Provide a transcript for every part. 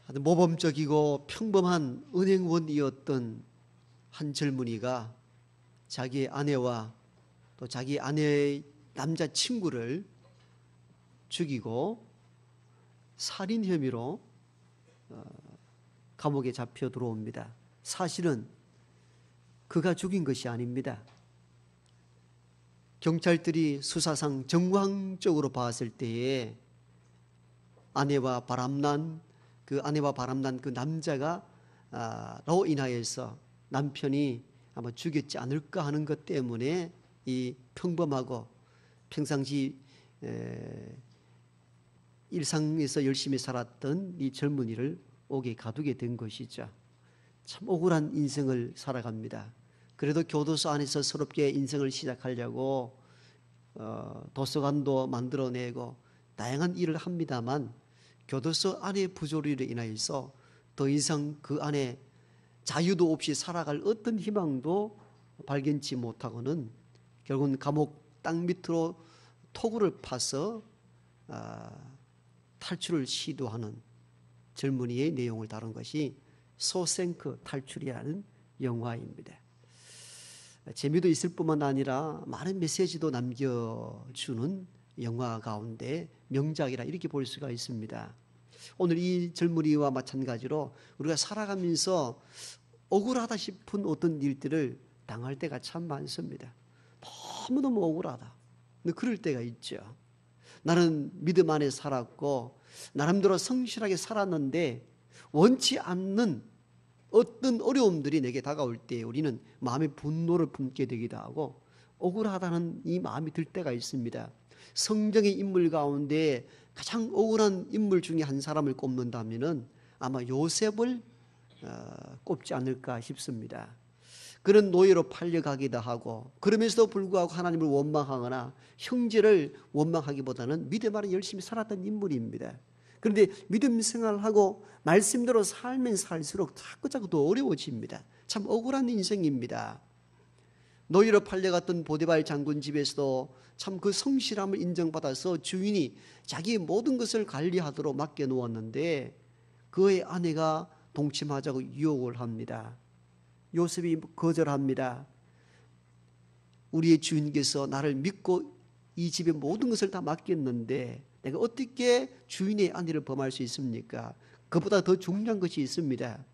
아주 모범적이고 평범한 은행원이었던 한 젊은이가 자기 아내와 또 자기 아내의 남자친구를 죽이고 살인 혐의로 감옥에 잡혀 들어옵니다. 사실은 그가 죽인 것이 아닙니다. 경찰들이 수사상 정황적으로 봤을 때에 아내와 바람난 그 남자가 로 인하여서 남편이 아마 죽였지 않을까 하는 것 때문에 이 평범하고 평상시 일상에서 열심히 살았던 이 젊은이를 옥에 가두게 된 것이죠. 참 억울한 인생을 살아갑니다. 그래도 교도소 안에서 새롭게 인생을 시작하려고 도서관도 만들어내고 다양한 일을 합니다만 교도소 안의 부조리로 인하여서 더 이상 그 안에 자유도 없이 살아갈 어떤 희망도 발견치 못하고는 결국은 감옥 땅 밑으로 토구를 파서 탈출을 시도하는 젊은이의 내용을 다룬 것이 소생크 탈출이라는 영화입니다. 재미도 있을 뿐만 아니라 많은 메시지도 남겨주는 영화 가운데 명작이라 이렇게 볼 수가 있습니다. 오늘 이 젊은이와 마찬가지로 우리가 살아가면서 억울하다 싶은 어떤 일들을 당할 때가 참 많습니다. 너무너무 억울하다. 근데 그럴 때가 있죠. 나는 믿음 안에 살았고 나름대로 성실하게 살았는데 원치 않는 어떤 어려움들이 내게 다가올 때 우리는 마음의 분노를 품게 되기도 하고 억울하다는 이 마음이 들 때가 있습니다. 성경의 인물 가운데 가장 억울한 인물 중에 한 사람을 꼽는다면 아마 요셉을 꼽지 않을까 싶습니다. 그런 노예로 팔려가기도 하고 그러면서도 불구하고 하나님을 원망하거나 형제를 원망하기보다는 믿음 안에 열심히 살았던 인물입니다. 그런데 믿음 생활하고 말씀대로 살면 살수록 자꾸 더 어려워집니다. 참 억울한 인생입니다. 노예로 팔려갔던 보디발 장군 집에서도 참 그 성실함을 인정받아서 주인이 자기의 모든 것을 관리하도록 맡겨놓았는데 그의 아내가 동침하자고 유혹을 합니다. 요셉이 거절합니다. 우리의 주인께서 나를 믿고 이 집의 모든 것을 다 맡겼는데 내가 어떻게 주인의 아내를 범할 수 있습니까? 그보다 더 중요한 것이 있습니다.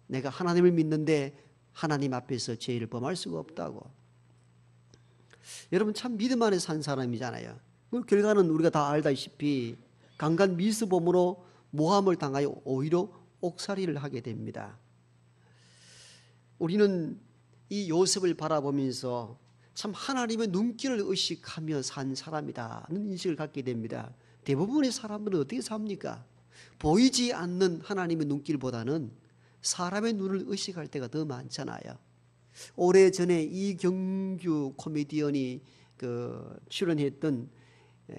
내가 하나님을 믿는데 하나님 앞에서 죄를 범할 수가 없다고. 여러분 참 믿음 안에 산 사람이잖아요. 그 결과는 우리가 다 알다시피 강간 미수범으로 모함을 당하여 오히려 옥살이를 하게 됩니다. 우리는 이 요셉을 바라보면서 참 하나님의 눈길을 의식하며 산 사람이다는 인식을 갖게 됩니다. 대부분의 사람들은 어떻게 삽니까? 보이지 않는 하나님의 눈길보다는 사람의 눈을 의식할 때가 더 많잖아요. 오래전에 이경규 코미디언이 출연했던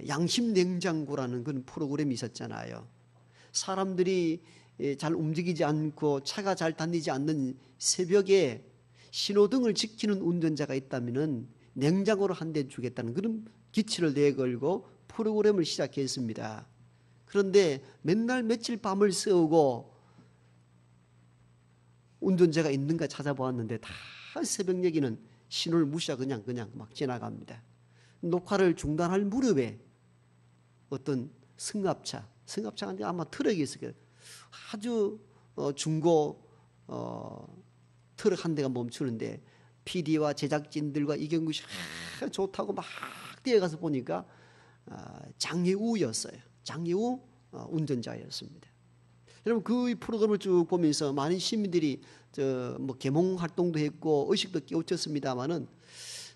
양심냉장고라는 그런 프로그램이 있었잖아요. 사람들이 잘 움직이지 않고 차가 잘 다니지 않는 새벽에 신호등을 지키는 운전자가 있다면 냉장고를 한 대 주겠다는 그런 기치를 내걸고 프로그램을 시작했습니다. 그런데 맨날 며칠 밤을 새우고 운전자가 있는가 찾아보았는데 다 새벽 얘기는 신호를 무시하고 그냥 막 지나갑니다. 녹화를 중단할 무렵에 어떤 승합차가 아마 트럭이 있을 거예요. 아주 중고 트럭 한 대가 멈추는데 PD와 제작진들과 이경규 씨 좋다고 막 뛰어가서 보니까 장예우였어요. 장예우 운전자였습니다. 여러분 그 프로그램을 쭉 보면서 많은 시민들이 계몽 활동도 했고 의식도 깨우쳤습니다만은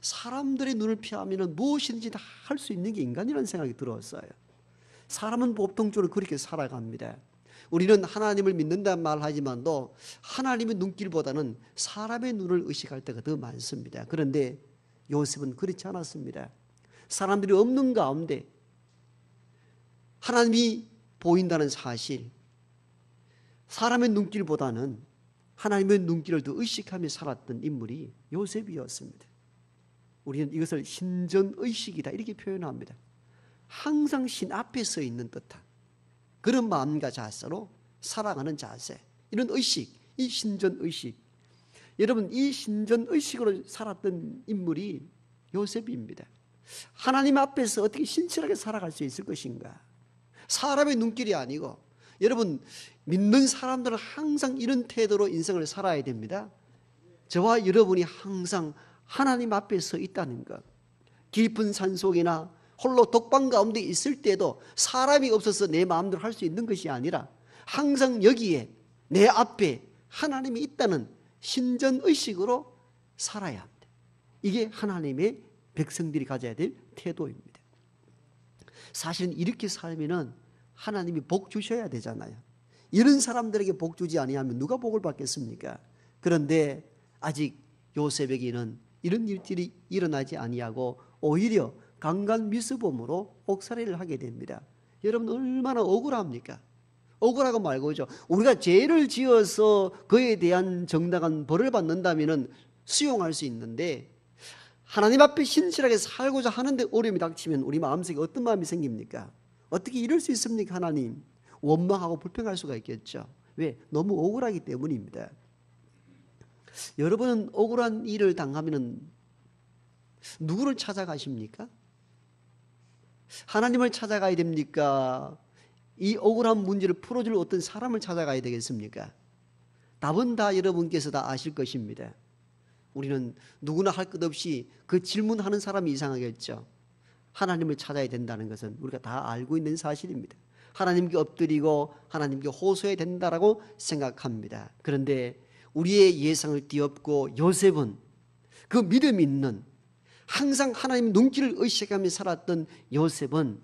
사람들의 눈을 피하면은 무엇이든지 다 할 수 있는 게 인간이라는 생각이 들었어요. 사람은 보통적으로 그렇게 살아갑니다. 우리는 하나님을 믿는다는 말 하지만도 하나님의 눈길보다는 사람의 눈을 의식할 때가 더 많습니다. 그런데 요셉은 그렇지 않았습니다. 사람들이 없는 가운데 하나님이 보인다는 사실, 사람의 눈길보다는 하나님의 눈길을 더 의식하며 살았던 인물이 요셉이었습니다. 우리는 이것을 신전의식이다 이렇게 표현합니다. 항상 신 앞에 서 있는 듯한 그런 마음과 자세로 살아가는 자세, 이런 의식, 이 신전의식. 여러분, 이 신전의식으로 살았던 인물이 요셉입니다. 하나님 앞에서 어떻게 신실하게 살아갈 수 있을 것인가? 사람의 눈길이 아니고, 여러분, 믿는 사람들은 항상 이런 태도로 인생을 살아야 됩니다. 저와 여러분이 항상 하나님 앞에 서 있다는 것, 깊은 산속이나 홀로 독방 가운데 있을 때도 사람이 없어서 내 마음대로 할 수 있는 것이 아니라 항상 여기에 내 앞에 하나님이 있다는 신전의식으로 살아야 합니다. 이게 하나님의 백성들이 가져야 될 태도입니다. 사실은 이렇게 살면 하나님이 복 주셔야 되잖아요. 이런 사람들에게 복 주지 아니하면 누가 복을 받겠습니까? 그런데 아직 요셉에게는 이런 일들이 일어나지 아니하고 오히려 강간미수범으로 옥살이를 하게 됩니다. 여러분, 얼마나 억울합니까? 억울하고 말고죠. 우리가 죄를 지어서 그에 대한 정당한 벌을 받는다면 수용할 수 있는데, 하나님 앞에 신실하게 살고자 하는데 어려움이 닥치면 우리 마음속에 어떤 마음이 생깁니까? 어떻게 이럴 수 있습니까? 하나님, 원망하고 불평할 수가 있겠죠. 왜? 너무 억울하기 때문입니다. 여러분은 억울한 일을 당하면 누구를 찾아가십니까? 하나님을 찾아가야 됩니까? 이 억울한 문제를 풀어줄 어떤 사람을 찾아가야 되겠습니까? 답은 다 여러분께서 다 아실 것입니다. 우리는 누구나 할 것 없이 그 질문하는 사람이 이상하겠죠. 하나님을 찾아야 된다는 것은 우리가 다 알고 있는 사실입니다. 하나님께 엎드리고 하나님께 호소해야 된다라고 생각합니다. 그런데 우리의 예상을 뒤엎고 요셉은, 그 믿음 있는, 항상 하나님 눈길을 의식하며 살았던 요셉은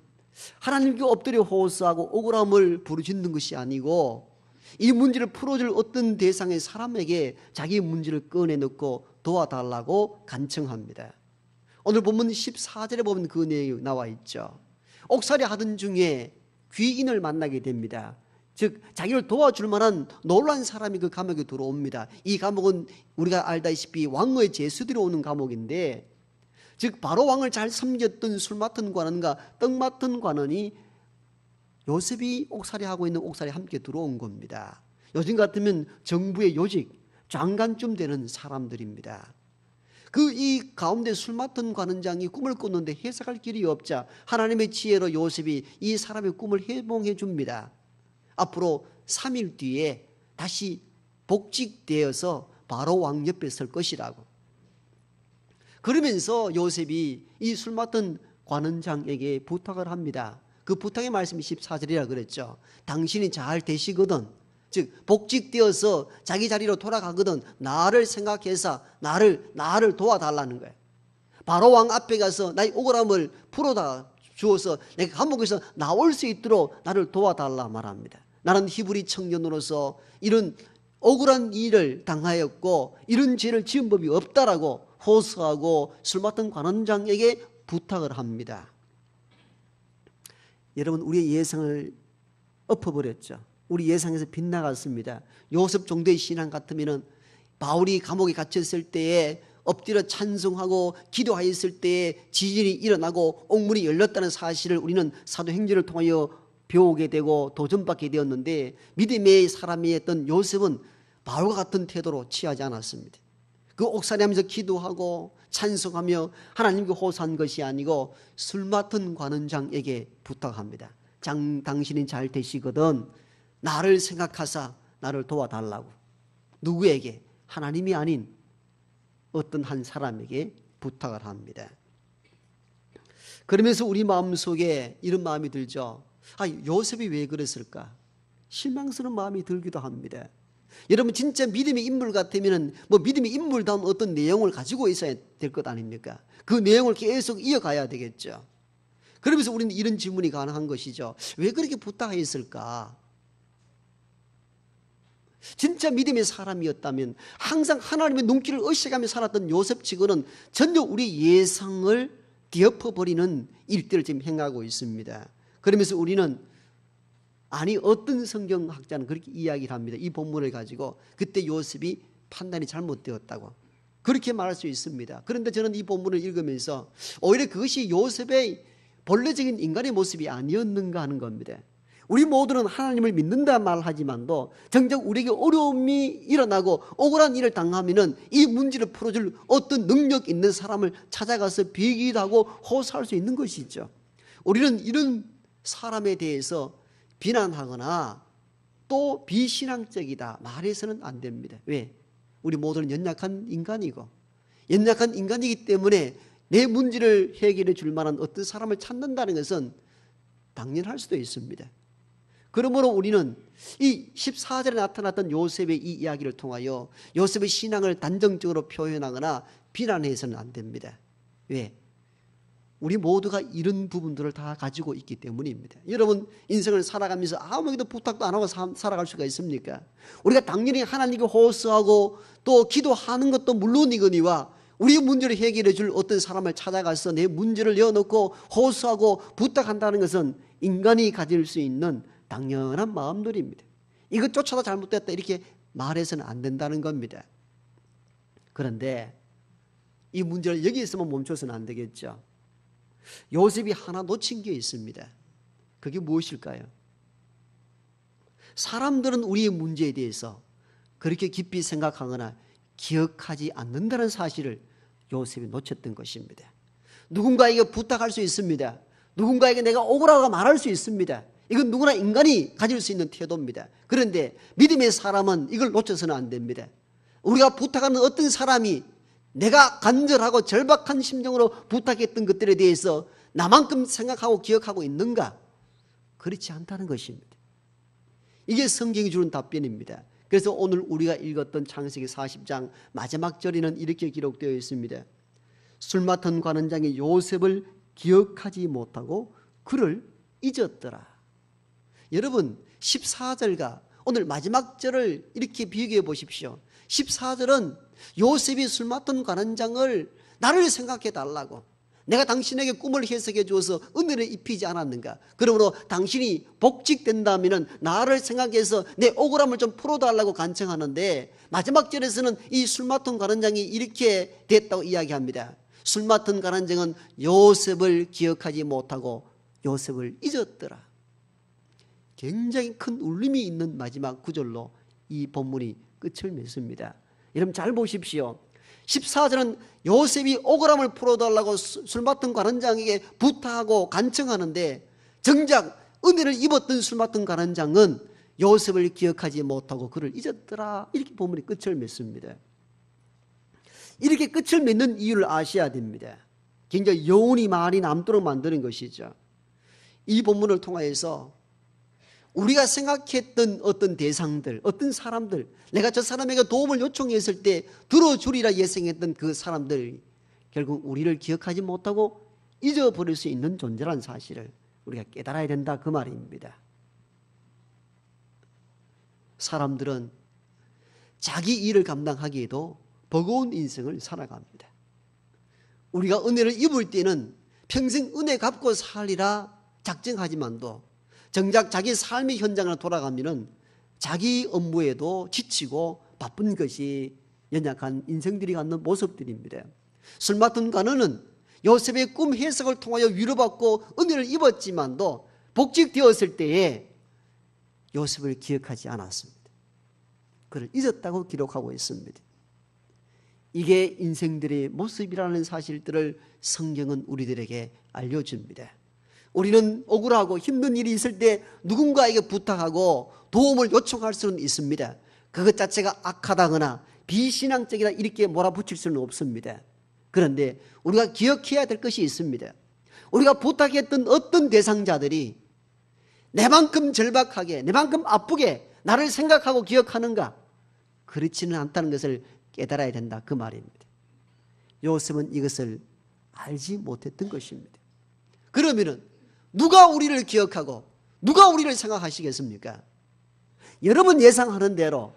하나님께 엎드려 호소하고 억울함을 부르짖는 것이 아니고 이 문제를 풀어줄 어떤 대상의 사람에게 자기 문제를 꺼내놓고 도와달라고 간청합니다. 오늘 본문 14절에 보면 그 내용이 나와 있죠. 옥살이 하던 중에 귀인을 만나게 됩니다. 즉 자기를 도와줄 만한 놀란 사람이 그 감옥에 들어옵니다. 이 감옥은 우리가 알다시피 왕의 제수들이 오는 감옥인데, 즉 바로 왕을 잘 섬겼던 술 맡은 관원과 떡 맡은 관원이 요셉이 옥살이하고 있는 옥살이에 함께 들어온 겁니다. 요즘 같으면 정부의 요직, 장관쯤 되는 사람들입니다. 그 이 가운데 술 맡은 관원장이 꿈을 꿨는데 해석할 길이 없자 하나님의 지혜로 요셉이 이 사람의 꿈을 해몽해 줍니다. 앞으로 3일 뒤에 다시 복직되어서 바로 왕 옆에 설 것이라고. 그러면서 요셉이 이 술 맡은 관원장에게 부탁을 합니다. 그 부탁의 말씀이 14절이라 그랬죠. 당신이 잘 되시거든, 즉 복직되어서 자기 자리로 돌아가거든 나를 생각해서 나를 도와달라는 거예요. 바로 왕 앞에 가서 나의 억울함을 풀어다 주어서 내가 감옥에서 나올 수 있도록 나를 도와달라 말합니다. 나는 히브리 청년으로서 이런 억울한 일을 당하였고 이런 죄를 지은 법이 없다라고 호소하고 술 맡은 관원장에게 부탁을 합니다. 여러분, 우리의 예상을 엎어버렸죠. 우리 예상에서 빗나갔습니다. 요셉 정도의 신앙 같으면 바울이 감옥에 갇혔을 때에 엎드려 찬송하고 기도하였을 때에 지진이 일어나고 옥문이 열렸다는 사실을 우리는 사도행전을 통하여 배우게 되고 도전받게 되었는데, 믿음의 사람이었던 요셉은 바울과 같은 태도로 취하지 않았습니다. 그 옥살이하면서 기도하고 찬송하며 하나님께 호소한 것이 아니고 술 맡은 관원장에게 부탁합니다. 당신이 잘 되시거든 나를 생각하사 나를 도와달라고. 누구에게? 하나님이 아닌 어떤 한 사람에게 부탁을 합니다. 그러면서 우리 마음속에 이런 마음이 들죠. 요셉이 왜 그랬을까? 실망스러운 마음이 들기도 합니다. 여러분, 진짜 믿음의 인물 같으면 믿음의 인물다운 어떤 내용을 가지고 있어야 될 것 아닙니까? 그 내용을 계속 이어가야 되겠죠. 그러면서 우리는 이런 질문이 가능한 것이죠. 왜 그렇게 부탁했을까? 진짜 믿음의 사람이었다면 항상 하나님의 눈길을 의식하며 살았던 요셉치고는 전혀 우리 예상을 뒤엎어버리는 일들을 지금 행하고 있습니다. 그러면서 우리는 어떤 성경학자는 그렇게 이야기를 합니다. 이 본문을 가지고 그때 요셉이 판단이 잘못되었다고 그렇게 말할 수 있습니다. 그런데 저는 이 본문을 읽으면서 오히려 그것이 요셉의 본래적인 인간의 모습이 아니었는가 하는 겁니다. 우리 모두는 하나님을 믿는다 말하지만도 정작 우리에게 어려움이 일어나고 억울한 일을 당하면은 이 문제를 풀어줄 어떤 능력 있는 사람을 찾아가서 비기도 하고 호소할 수 있는 것이죠. 우리는 이런 사람에 대해서 비난하거나 또 비신앙적이다 말해서는 안 됩니다. 왜? 우리 모두는 연약한 인간이고 연약한 인간이기 때문에 내 문제를 해결해 줄 만한 어떤 사람을 찾는다는 것은 당연할 수도 있습니다. 그러므로 우리는 이 14절에 나타났던 요셉의 이 이야기를 통하여 요셉의 신앙을 단정적으로 표현하거나 비난해서는 안 됩니다. 왜? 우리 모두가 이런 부분들을 다 가지고 있기 때문입니다. 여러분 인생을 살아가면서 아무에게도 부탁도 안 하고 살아갈 수가 있습니까? 우리가 당연히 하나님께 호소하고 또 기도하는 것도 물론이거니와 우리 문제를 해결해 줄 어떤 사람을 찾아가서 내 문제를 열어놓고 호소하고 부탁한다는 것은 인간이 가질 수 있는 당연한 마음들입니다. 이것조차도 잘못됐다 이렇게 말해서는 안 된다는 겁니다. 그런데 이 문제를 여기에서만 멈춰서는 안 되겠죠. 요셉이 하나 놓친 게 있습니다. 그게 무엇일까요? 사람들은 우리의 문제에 대해서 그렇게 깊이 생각하거나 기억하지 않는다는 사실을 요셉이 놓쳤던 것입니다. 누군가에게 부탁할 수 있습니다. 누군가에게 내가 억울하고 말할 수 있습니다. 이건 누구나 인간이 가질 수 있는 태도입니다. 그런데 믿음의 사람은 이걸 놓쳐서는 안 됩니다. 우리가 부탁하는 어떤 사람이 내가 간절하고 절박한 심정으로 부탁했던 것들에 대해서 나만큼 생각하고 기억하고 있는가? 그렇지 않다는 것입니다. 이게 성경이 주는 답변입니다. 그래서 오늘 우리가 읽었던 창세기 40장 마지막 절에는 이렇게 기록되어 있습니다. 술 맡은 관원장이 요셉을 기억하지 못하고 그를 잊었더라. 여러분 14절과 오늘 마지막 절을 이렇게 비교해 보십시오. 14절은 요셉이 술 맡은 관원장을 나를 생각해 달라고, 내가 당신에게 꿈을 해석해 주어서 은혜를 입히지 않았는가, 그러므로 당신이 복직된다면 나를 생각해서 내 억울함을 좀 풀어달라고 간청하는데, 마지막 절에서는 이 술 맡은 관원장이 이렇게 됐다고 이야기합니다. 술 맡은 관원장은 요셉을 기억하지 못하고 요셉을 잊었더라. 굉장히 큰 울림이 있는 마지막 구절로 이 본문이 끝을 맺습니다. 여러분 잘 보십시오. 14절은 요셉이 억울함을 풀어달라고 술 맡은 관원장에게 부탁하고 간청하는데, 정작 은혜를 입었던 술 맡은 관원장은 요셉을 기억하지 못하고 그를 잊었더라. 이렇게 본문이 끝을 맺습니다. 이렇게 끝을 맺는 이유를 아셔야 됩니다. 굉장히 여운이 많이 남도록 만드는 것이죠. 이 본문을 통해서 우리가 생각했던 어떤 대상들, 어떤 사람들, 내가 저 사람에게 도움을 요청했을 때 들어주리라 예상했던 그 사람들, 결국 우리를 기억하지 못하고 잊어버릴 수 있는 존재라는 사실을 우리가 깨달아야 된다, 그 말입니다. 사람들은 자기 일을 감당하기에도 버거운 인생을 살아갑니다. 우리가 은혜를 입을 때는 평생 은혜 갚고 살리라 작정하지만도 정작 자기 삶의 현장을 돌아가면은 자기 업무에도 지치고 바쁜 것이 연약한 인생들이 갖는 모습들입니다. 술 맡은 관원은 요셉의 꿈 해석을 통하여 위로받고 은혜를 입었지만도 복직되었을 때에 요셉을 기억하지 않았습니다. 그를 잊었다고 기록하고 있습니다. 이게 인생들의 모습이라는 사실들을 성경은 우리들에게 알려줍니다. 우리는 억울하고 힘든 일이 있을 때 누군가에게 부탁하고 도움을 요청할 수는 있습니다. 그것 자체가 악하다거나 비신앙적이다 이렇게 몰아붙일 수는 없습니다. 그런데 우리가 기억해야 될 것이 있습니다. 우리가 부탁했던 어떤 대상자들이 내만큼 절박하게, 내만큼 아프게 나를 생각하고 기억하는가? 그렇지는 않다는 것을 깨달아야 된다, 그 말입니다. 요셉은 이것을 알지 못했던 것입니다. 그러면은 누가 우리를 기억하고 누가 우리를 생각하시겠습니까? 여러분 예상하는 대로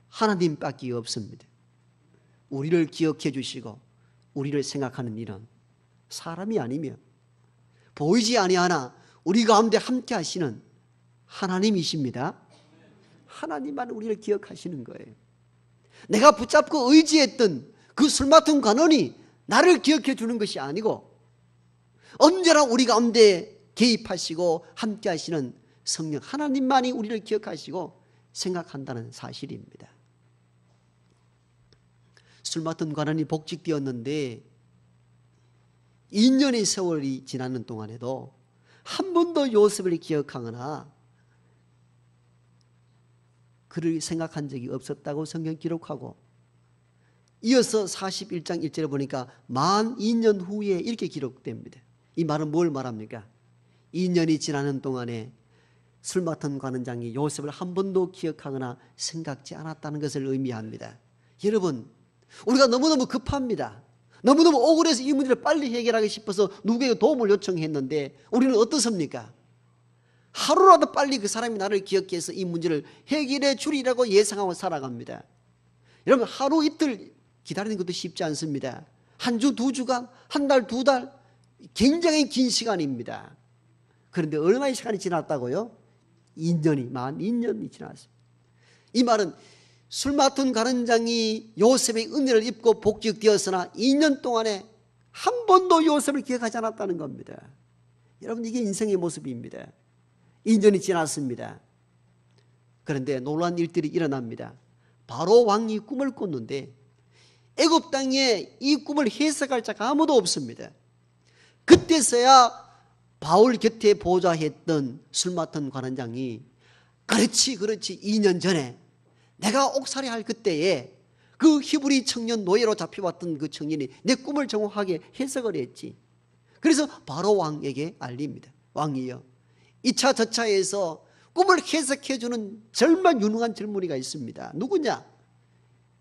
하나님밖에 없습니다. 우리를 기억해 주시고 우리를 생각하는 일은 사람이 아니며 보이지 아니하나 우리 가운데 함께 하시는 하나님이십니다. 하나님만 우리를 기억하시는 거예요. 내가 붙잡고 의지했던 그 술 맡은 관원이 나를 기억해 주는 것이 아니고 언제나 우리 가운데 개입하시고 함께 하시는 성령 하나님만이 우리를 기억하시고 생각한다는 사실입니다. 술 맡은 관원이 복직되었는데 2년의 세월이 지나는 동안에도 한 번도 요셉을 기억하거나 그를 생각한 적이 없었다고 성경 기록하고, 이어서 41장 1절에 보니까 만 2년 후에 이렇게 기록됩니다. 이 말은 뭘 말합니까? 2년이 지나는 동안에 술 맡은 관원장이 요셉을 한 번도 기억하거나 생각지 않았다는 것을 의미합니다. 여러분, 우리가 너무너무 급합니다. 너무너무 억울해서 이 문제를 빨리 해결하고 싶어서 누구에게 도움을 요청했는데 우리는 어떻습니까? 하루라도 빨리 그 사람이 나를 기억해서 이 문제를 해결해 주리라고 예상하고 살아갑니다. 여러분, 하루 이틀 기다리는 것도 쉽지 않습니다. 한 주, 두 주간, 한 달, 두 달, 굉장히 긴 시간입니다. 그런데 얼마의 시간이 지났다고요? 2년이, 만 2년이 지났습니다. 이 말은 술 맡은 관원장이 요셉의 은혜를 입고 복직되었으나 2년 동안에 한 번도 요셉을 기억하지 않았다는 겁니다. 여러분, 이게 인생의 모습입니다. 2년이 지났습니다. 그런데 놀라운 일들이 일어납니다. 바로 왕이 꿈을 꿨는데 애굽 땅에 이 꿈을 해석할 자가 아무도 없습니다. 그때서야 바울 곁에 보좌했던 술 맡은 관원장이 그렇지 2년 전에 내가 옥살이할 그때에 그 히브리 청년 노예로 잡혀왔던 그 청년이 내 꿈을 정확하게 해석을 했지. 그래서 바로 왕에게 알립니다. 왕이여, 2차 저차에서 꿈을 해석해주는 정말 유능한 젊은이가 있습니다. 누구냐?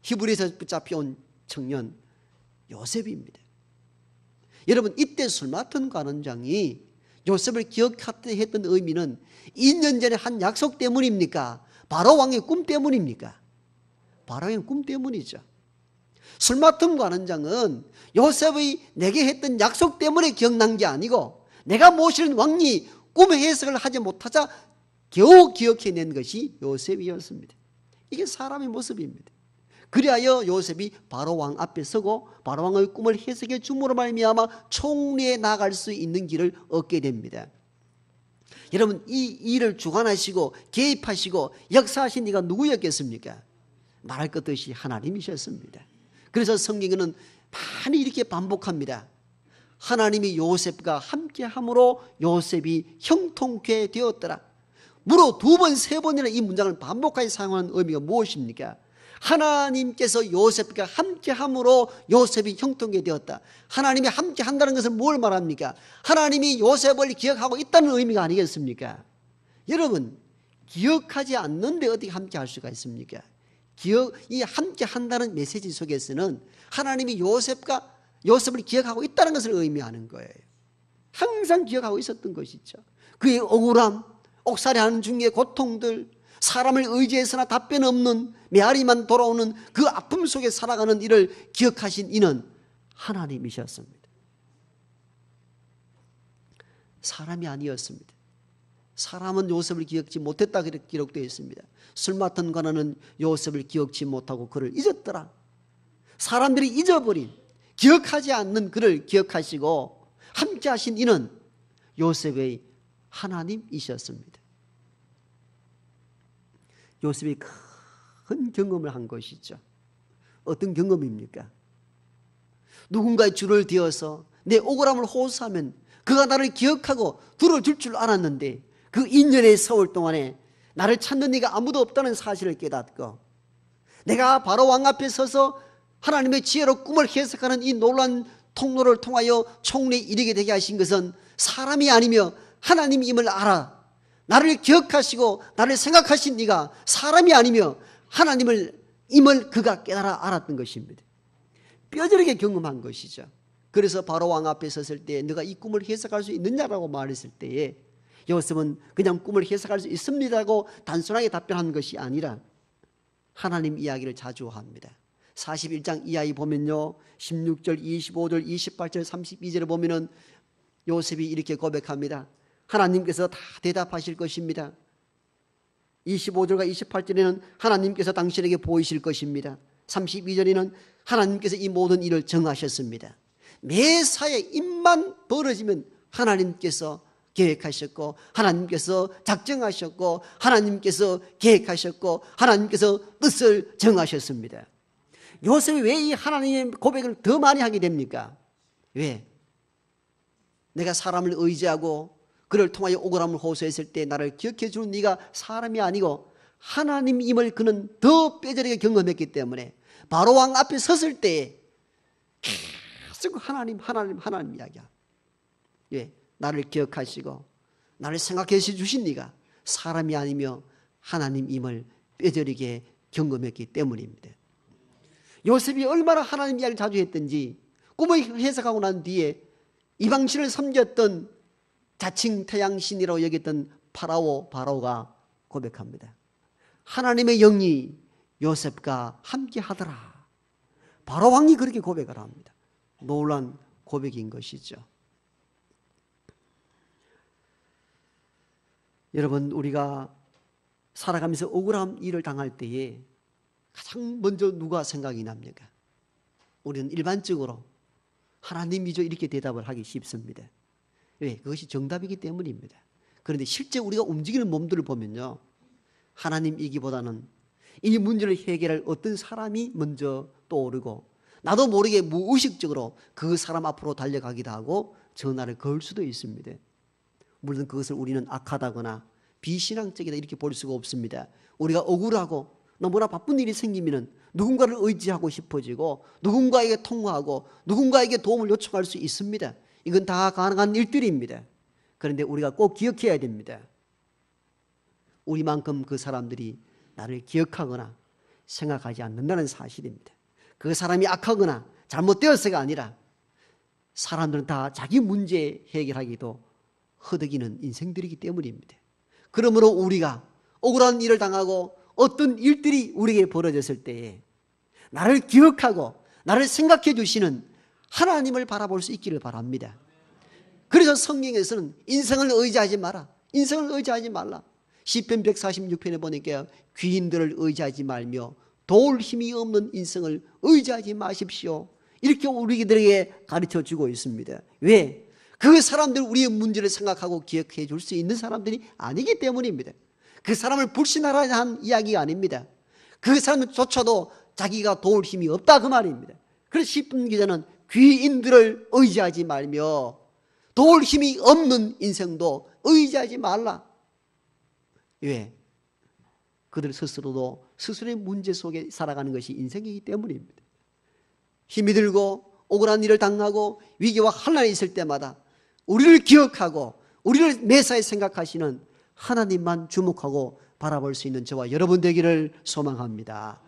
히브리에서 붙잡혀온 청년 요셉입니다. 여러분, 이때 술 맡은 관원장이 요셉을 기억했던 의미는 2년 전에 한 약속 때문입니까? 바로 왕의 꿈 때문입니까? 바로 왕의 꿈 때문이죠. 술 맡은 관원장은 요셉의 내게 했던 약속 때문에 기억난 게 아니고 내가 모시는 왕이 꿈의 해석을 하지 못하자 겨우 기억해낸 것이 요셉이었습니다. 이게 사람의 모습입니다. 그리하여 요셉이 바로 왕 앞에 서고 바로 왕의 꿈을 해석해 줌으로 말미암아 총리에 나갈 수 있는 길을 얻게 됩니다. 여러분, 이 일을 주관하시고 개입하시고 역사하신 이가 누구였겠습니까? 말할 것 없이 하나님이셨습니다. 그래서 성경에는 많이 이렇게 반복합니다. 하나님이 요셉과 함께함으로 요셉이 형통케 되었더라. 무려 2번, 3번이나 이 문장을 반복하게 사용하는 의미가 무엇입니까? 하나님께서 요셉과 함께함으로 요셉이 형통케 되었다. 하나님이 함께한다는 것은 뭘 말합니까? 하나님이 요셉을 기억하고 있다는 의미가 아니겠습니까? 여러분, 기억하지 않는데 어떻게 함께할 수가 있습니까? 이 함께한다는 메시지 속에서는 하나님이 요셉을 기억하고 있다는 것을 의미하는 거예요. 항상 기억하고 있었던 것이죠. 그의 억울함, 옥살이하는 중에 고통들, 사람을 의지해서나 답변 없는 메아리만 돌아오는 그 아픔 속에 살아가는 이를 기억하신 이는 하나님이셨습니다. 사람이 아니었습니다. 사람은 요셉을 기억지 못했다 그렇게 기록되어 있습니다. 술 맡은 관원은 요셉을 기억지 못하고 그를 잊었더라. 사람들이 잊어버린, 기억하지 않는 그를 기억하시고 함께 하신 이는 요셉의 하나님이셨습니다. 요셉이 큰 경험을 한 것이죠. 어떤 경험입니까? 누군가의 줄을 뒤어서 내 억울함을 호소하면 그가 나를 기억하고 들어줄 줄 알았는데 그 2년의 세월 동안에 나를 찾는 이가 아무도 없다는 사실을 깨닫고 내가 바로 왕 앞에 서서 하나님의 지혜로 꿈을 해석하는 이 놀라운 통로를 통하여 총리에 이르게 되게 하신 것은 사람이 아니며 하나님임을 알아. 나를 기억하시고 나를 생각하신 네가 사람이 아니며 하나님임을 그가 깨달아 알았던 것입니다. 뼈저리게 경험한 것이죠. 그래서 바로 왕 앞에 섰을 때 너가 이 꿈을 해석할 수 있느냐라고 말했을 때에 요셉은 그냥 꿈을 해석할 수 있습니다라고 단순하게 답변한 것이 아니라 하나님 이야기를 자주 합니다. 41장 이하에 보면요, 16절, 25절, 28절, 32절에 보면은 요셉이 이렇게 고백합니다. 하나님께서 다 대답하실 것입니다. 25절과 28절에는 하나님께서 당신에게 보이실 것입니다. 32절에는 하나님께서 이 모든 일을 정하셨습니다. 매사에 입만 벌어지면 하나님께서 계획하셨고 하나님께서 작정하셨고 하나님께서 계획하셨고 하나님께서 뜻을 정하셨습니다. 요셉이 왜 이 하나님의 고백을 더 많이 하게 됩니까? 왜? 내가 사람을 의지하고 그를 통하여 억울함을 호소했을 때 나를 기억해 주는 네가 사람이 아니고 하나님임을 그는 더 뼈저리게 경험했기 때문에 바로왕 앞에 섰을 때 계속 하나님 이야기야. 왜? 나를 기억하시고 나를 생각해 주신 네가 사람이 아니며 하나님임을 뼈저리게 경험했기 때문입니다. 요셉이 얼마나 하나님 이야기를 자주 했던지 꿈을 해석하고 난 뒤에 이방신을 섬겼던 자칭 태양신이라고 여겼던 바로가 고백합니다. 하나님의 영이 요셉과 함께 하더라. 바로왕이 그렇게 고백을 합니다. 놀란 고백인 것이죠. 여러분, 우리가 살아가면서 억울한 일을 당할 때에 가장 먼저 누가 생각이 납니까? 우리는 일반적으로 하나님이죠 이렇게 대답을 하기 쉽습니다. 왜? 그것이 정답이기 때문입니다. 그런데 실제 우리가 움직이는 몸들을 보면요, 하나님이기보다는 이 문제를 해결할 어떤 사람이 먼저 떠오르고 나도 모르게 무의식적으로 그 사람 앞으로 달려가기도 하고 전화를 걸 수도 있습니다. 물론 그것을 우리는 악하다거나 비신앙적이다 이렇게 볼 수가 없습니다. 우리가 억울하고 너무나 바쁜 일이 생기면 누군가를 의지하고 싶어지고 누군가에게 통화하고 누군가에게 도움을 요청할 수 있습니다. 이건 다 가능한 일들입니다. 그런데 우리가 꼭 기억해야 됩니다. 우리만큼 그 사람들이 나를 기억하거나 생각하지 않는다는 사실입니다. 그 사람이 악하거나 잘못되어서가 아니라 사람들은 다 자기 문제 해결하기도 허덕이는 인생들이기 때문입니다. 그러므로 우리가 억울한 일을 당하고 어떤 일들이 우리에게 벌어졌을 때에 나를 기억하고 나를 생각해 주시는 하나님을 바라볼 수 있기를 바랍니다. 그래서 성경에서는 인생을 의지하지 마라. 인생을 의지하지 말라. 시편 146편에 보니까 귀인들을 의지하지 말며 도울 힘이 없는 인생을 의지하지 마십시오. 이렇게 우리들에게 가르쳐주고 있습니다. 왜? 그 사람들 우리의 문제를 생각하고 기억해 줄 수 있는 사람들이 아니기 때문입니다. 그 사람을 불신하라 한 이야기가 아닙니다. 그 사람조차도 자기가 도울 힘이 없다 그 말입니다. 그래서 시편 기자는 귀인들을 의지하지 말며 도울 힘이 없는 인생도 의지하지 말라. 왜? 그들 스스로도 스스로의 문제 속에 살아가는 것이 인생이기 때문입니다. 힘이 들고 억울한 일을 당하고 위기와 환난이 있을 때마다 우리를 기억하고 우리를 매사에 생각하시는 하나님만 주목하고 바라볼 수 있는 저와 여러분 되기를 소망합니다.